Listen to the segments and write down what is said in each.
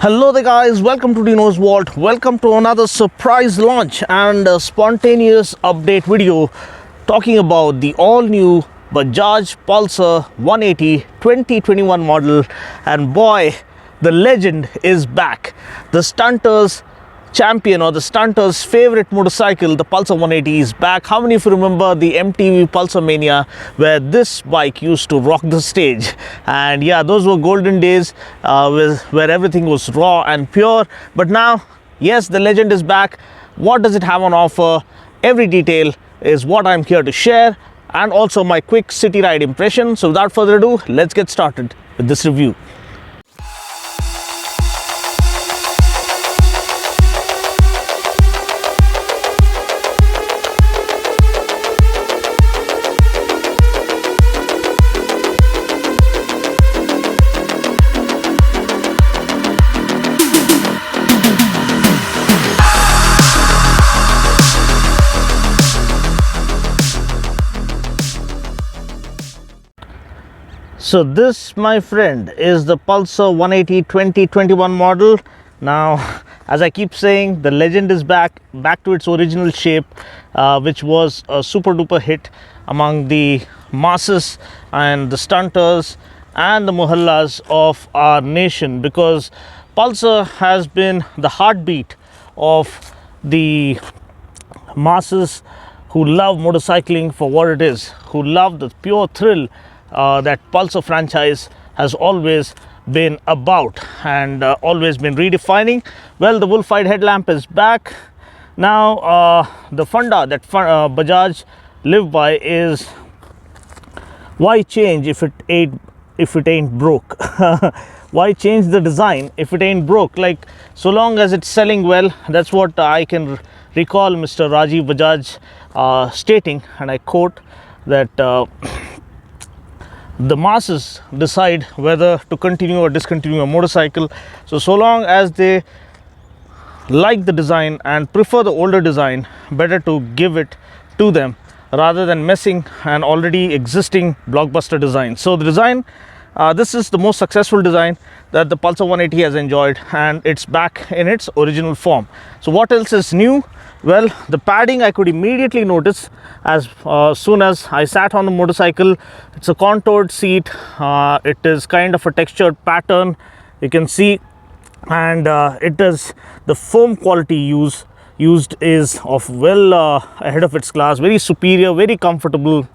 Hello there guys, welcome to Dino's Vault. Welcome to another surprise launch and a spontaneous update video talking about the all new Bajaj Pulsar 180 2021 model. And boy, the legend is back. The stunter's champion or the stunter's favorite motorcycle, the Pulsar 180 is back. How many of you remember the MTV Pulsar Mania where this bike used to rock the stage? And yeah, those were golden days where everything was raw and pure. But now, yes, the legend is back. What does it have on offer? Every detail is what I'm here to share, and also my quick city ride impression. So without further ado, let's get started with this review. So this, my friend, is the Pulsar 180 2021 model. Now, as I keep saying, the legend is back to its original shape, which was a super duper hit among the masses and the stunters and the mohallas of our nation, because Pulsar has been the heartbeat of the masses who love motorcycling for what it is, who love the pure thrill that Pulsar franchise has always been about and always been redefining. Well, the wolf-eyed headlamp is back. Now, the funda that Bajaj live by is, why change if it ain't broke? Why change the design if it ain't broke? Like, so long as it's selling well. That's what I can recall Mr. Rajiv Bajaj stating, and I quote that the masses decide whether to continue or discontinue a motorcycle. So long as they like the design and prefer the older design, better to give it to them rather than messing an already existing blockbuster design. So the design, this is the most successful design that the Pulsar 180 has enjoyed, and it's back in its original form. So what else is new? Well, the padding I could immediately notice as soon as I sat on the motorcycle. It's a contoured seat. It is kind of a textured pattern, you can see, and it is the foam quality used is of well ahead of its class. Very superior, very comfortable,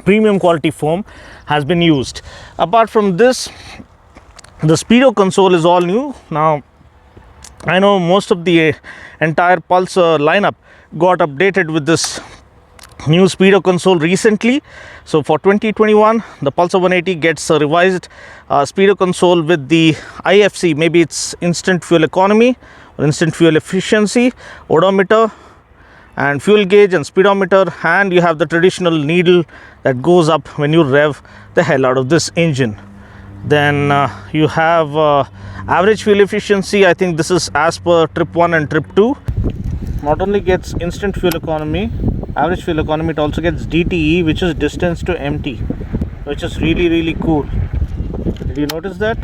premium quality foam has been used. Apart from this, the Speedo console is all new. Now, I know most of the entire Pulsar lineup got updated with this new Speedo console recently. So for 2021, the Pulsar 180 gets a revised Speedo console with the IFC, maybe it's instant fuel economy or instant fuel efficiency, odometer and fuel gauge and speedometer, and you have the traditional needle that goes up when you rev the hell out of this engine. Then you have average fuel efficiency. I think this is as per trip 1 and trip 2. Not only gets instant fuel economy, average fuel economy, it also gets DTE, which is distance to empty, which is really cool. Did you notice that?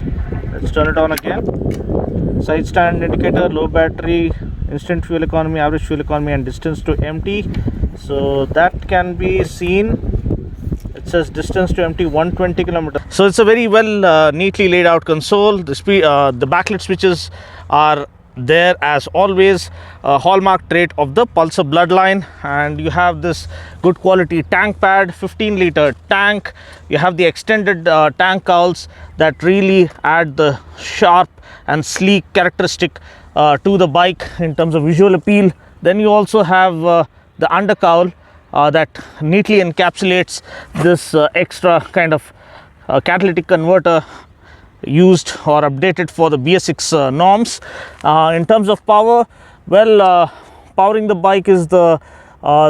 Let's turn it on again. Side stand indicator, low battery, instant fuel economy, average fuel economy and distance to empty. So that can be seen. It says distance to empty 120 kilometers. So it's a very well neatly laid out console. The backlit switches are there as always, a hallmark trait of the Pulsar bloodline. And you have this good quality tank pad, 15-liter tank. You have the extended tank cowls that really add the sharp and sleek characteristic to the bike in terms of visual appeal. Then you also have the under cowl that neatly encapsulates this extra kind of catalytic converter used or updated for the BS6 norms. In terms of power, well, powering the bike is the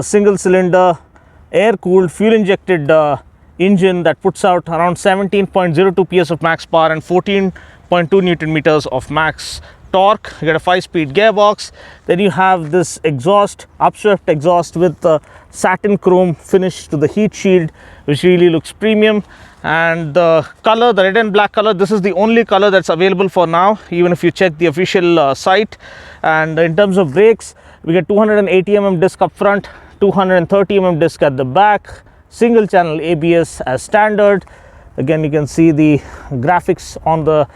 single cylinder air cooled fuel injected engine that puts out around 17.02 PS of max power and 14.2 Newton meters of max torque. You get a 5-speed gearbox. Then you have this exhaust, upswept exhaust with the satin chrome finish to the heat shield, which really looks premium. And the color, the red and black color, this is the only color that's available for now, even if you check the official site. And in terms of brakes, we get 280mm disc up front, 230mm disc at the back, single channel ABS as standard. Again, you can see the graphics on the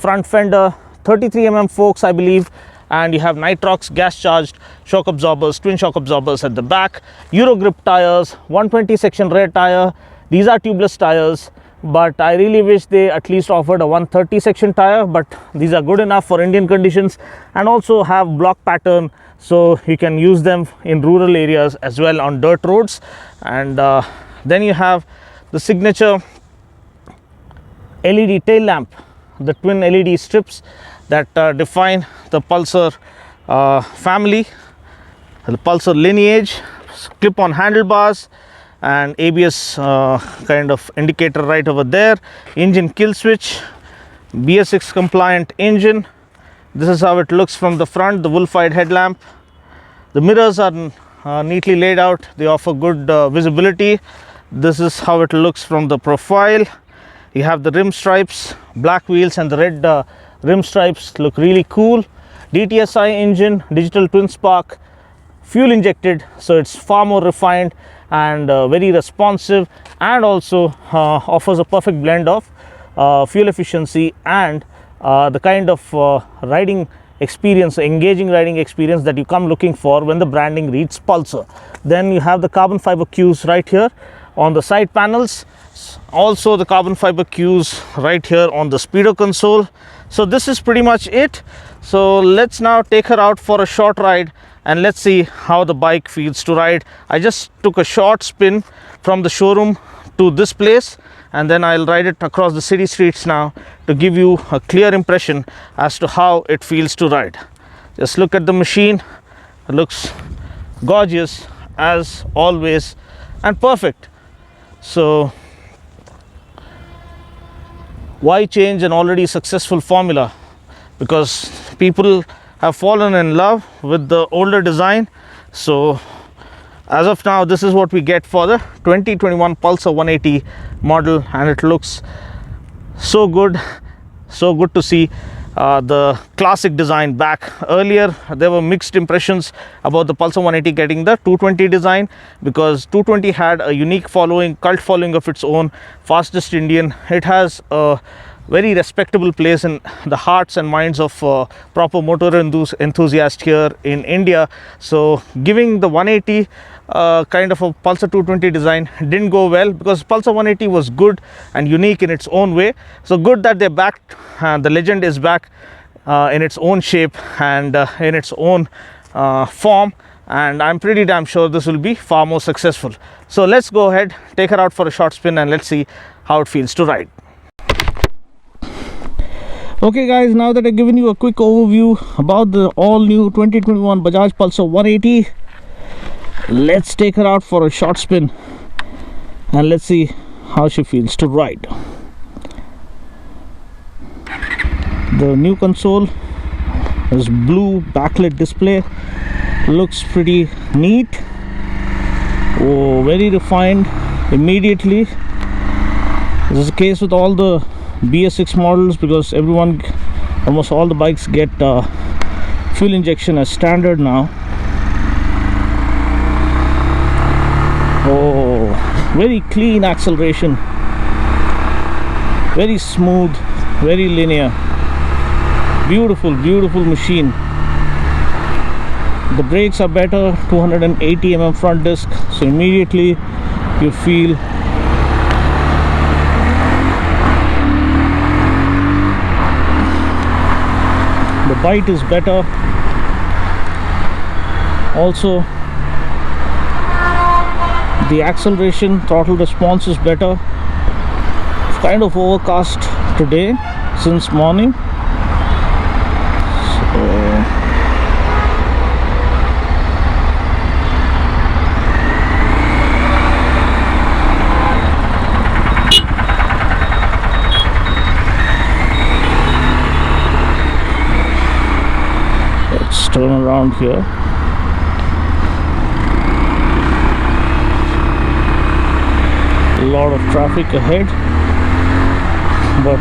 front fender, 33mm forks, I believe, and you have Nitrox gas charged shock absorbers, twin shock absorbers at the back. Eurogrip tires, 120 section rear tire. These are tubeless tires, but I really wish they at least offered a 130 section tire, but these are good enough for Indian conditions, and also have block pattern, so you can use them in rural areas as well on dirt roads. And then you have the signature LED tail lamp, the twin LED strips that define the Pulsar family, the Pulsar lineage, clip-on handlebars, and ABS kind of indicator right over there. Engine kill switch, BS6 compliant engine. This is how it looks from the front, the wolf-eyed headlamp. The mirrors are neatly laid out, they offer good visibility. This is how it looks from the profile. You have the rim stripes, black wheels, and the red rim stripes look really cool. DTSI engine, digital twin spark, fuel injected, so it's far more refined and very responsive, and also offers a perfect blend of fuel efficiency and the kind of riding experience, engaging riding experience that you come looking for when the branding reads Pulsar. Then you have the carbon fiber cues right here on the side panels, also the carbon fiber cues right here on the speedo console. So this is pretty much it. So let's now take her out for a short ride and let's see how the bike feels to ride. I just took a short spin from the showroom to this place, and then I'll ride it across the city streets now to give you a clear impression as to how it feels to ride. Just look at the machine. It looks gorgeous as always and perfect. So why change an already successful formula? Because people have fallen in love with the older design. So as of now, this is what we get for the 2021 Pulsar 180 model, and it looks so good to see the classic design back. Earlier there were mixed impressions about the Pulsar 180 getting the 220 design, because 220 had a unique following, cult following of its own, fastest Indian. It has a very respectable place in the hearts and minds of proper motor enthusiasts here in India. So giving the 180 kind of a Pulsar 220 design didn't go well, because Pulsar 180 was good and unique in its own way. So good that they're back, the legend is back in its own shape and in its own form, and I'm pretty damn sure this will be far more successful. So let's go ahead, take her out for a short spin, and let's see how it feels to ride. Okay guys, now that I've given you a quick overview about the all new 2021 Bajaj Pulsar 180, let's take her out for a short spin and let's see how she feels to ride. The new console is blue backlit display, looks pretty neat. Oh, very refined immediately. This is the case with all the BS6 models, because almost all the bikes get fuel injection as standard now. Oh, very clean acceleration, very smooth, very linear. Beautiful machine. The brakes are better, 280mm front disc, so immediately you feel the bite is better. Also the acceleration, throttle response is better. It's kind of overcast today since morning, so turn around here. A lot of traffic ahead, but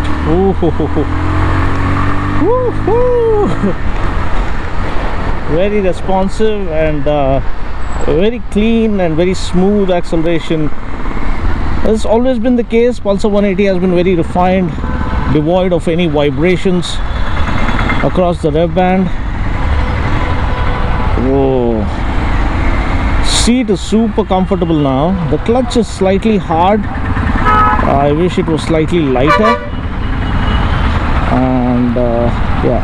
very responsive and very clean and very smooth acceleration. That's always been the case. Pulsar 180 has been very refined, devoid of any vibrations across the rev band. Whoa. Seat is super comfortable now. The clutch is slightly hard. I wish it was slightly lighter. And yeah,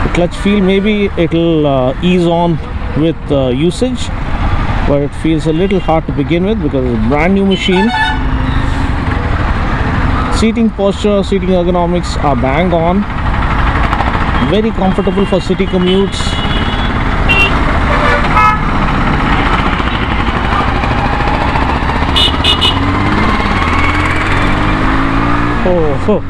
the clutch feel, maybe it'll ease on with usage, but it feels a little hard to begin with because it's a brand new machine. Seating posture, seating ergonomics are bang on. Very comfortable for city commutes. Oh,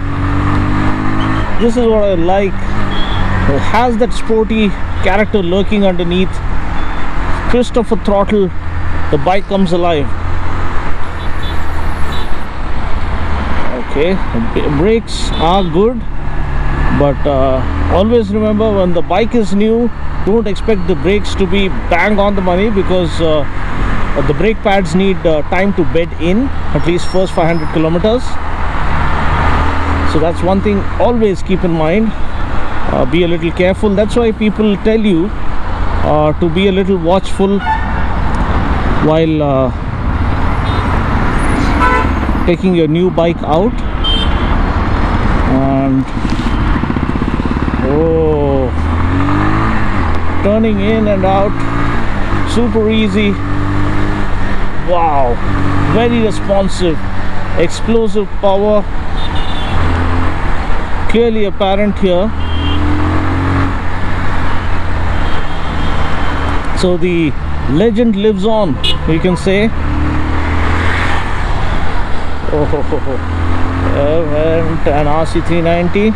this is what I like. It has that sporty character lurking underneath. Twist of a throttle, the bike comes alive. Okay, brakes are good, but always remember, when the bike is new, don't expect the brakes to be bang on the money, because the brake pads need time to bed in, at least first 500 kilometers. So that's one thing always keep in mind. Be a little careful. That's why people tell you to be a little watchful while taking your new bike out. And turning in and out, super easy. Wow, very responsive, explosive power, clearly apparent here. So the legend lives on, we can say. And an RC390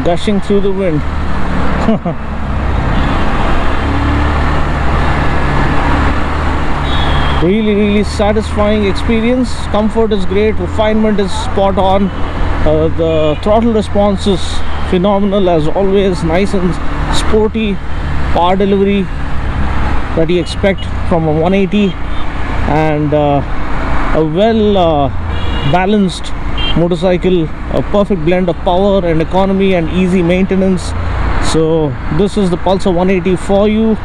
gushing through the wind. Really satisfying experience. Comfort is great, refinement is spot on. The throttle response is phenomenal as always. Nice and sporty power delivery that you expect from a 180, and a well balanced motorcycle, a perfect blend of power and economy and easy maintenance. So this is the Pulsar 180 for you.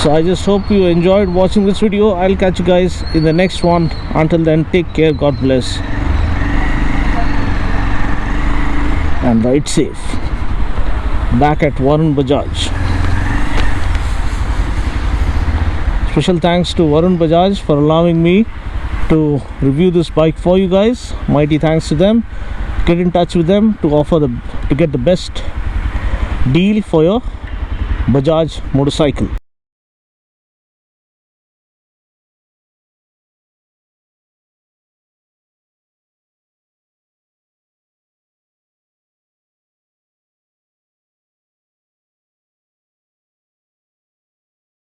So I just hope you enjoyed watching this video. I'll catch you guys in the next one. Until then, take care, God bless, and ride safe. Back at Varun Bajaj. Special thanks to Varun Bajaj for allowing me to review this bike for you guys. Mighty thanks to them. Get in touch with them to get the best deal for your Bajaj motorcycle.